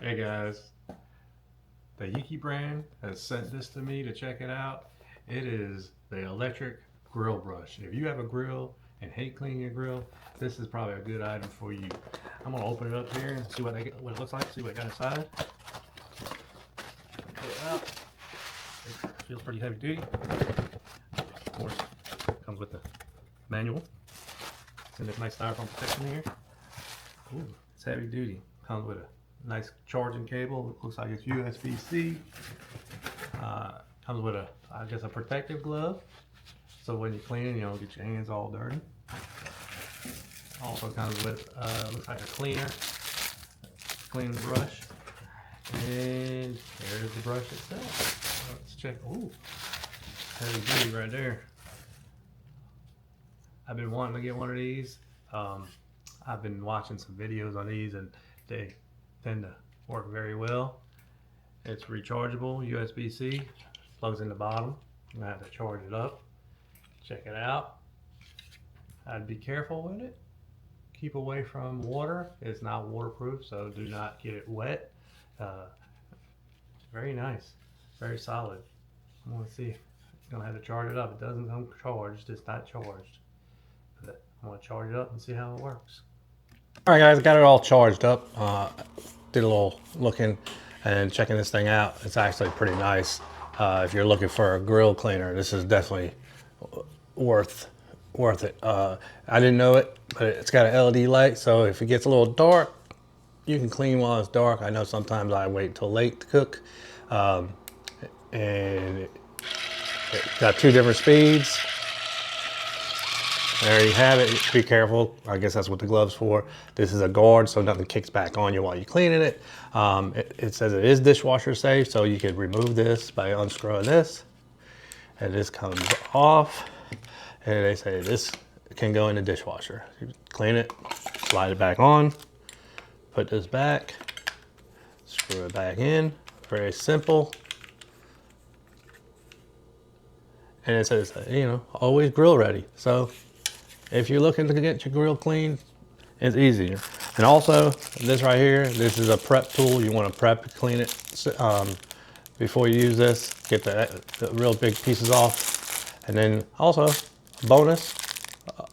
Hey guys, the Yeeke brand has sent this to me to check it out. It is the electric grill brush. If you have a grill and hate cleaning your grill, this is probably a good item for you. I'm gonna open it up here and see what it looks like, see what it got inside. Pull it out. It feels pretty heavy duty. Of course, comes with the manual. It's in this nice styrofoam protection here. Ooh, it's heavy duty. Comes with a nice charging cable. Looks like it's USB-C. Comes with I guess a protective glove, so when you clean, you don't get your hands all dirty. Also comes with looks like a cleaning brush, and there's the brush itself. Let's check. Ooh, heavy duty right there. I've been wanting to get one of these. I've been watching some videos on these, and they tend to work very well. It's rechargeable, USB-C, plugs in the bottom. I'm gonna have to charge it up. Check it out. I'd be careful with it. Keep away from water. It's not waterproof, so do not get it wet. Very nice, very solid. I'm gonna see. I'm gonna have to charge it up. It doesn't come charged. It's not charged. But I'm gonna charge it up and see how it works. All right, guys, got it all charged up. Did a little looking and checking this thing out. It's actually pretty nice. If you're looking for a grill cleaner, this is definitely worth it. I didn't know it, but it's got an LED light, so if it gets a little dark, you can clean while it's dark. I know sometimes I wait till late to cook, and it got 2 different speeds. There you have it. Be careful. I guess that's what the glove's for. This is a guard, so nothing kicks back on you while you're cleaning it. It says it is dishwasher safe, so you could remove this by unscrewing this, and this comes off. And they say this can go in the dishwasher. You clean it, slide it back on, put this back, screw it back in. Very simple. And it says, you know, always grill ready. So if you're looking to get your grill clean, it's easier. And also, this right here, this is a prep tool. You want to prep, clean it before you use this. Get the real big pieces off. And then also, bonus,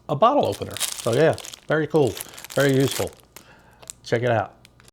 a bottle opener. So yeah, very cool, very useful. Check it out.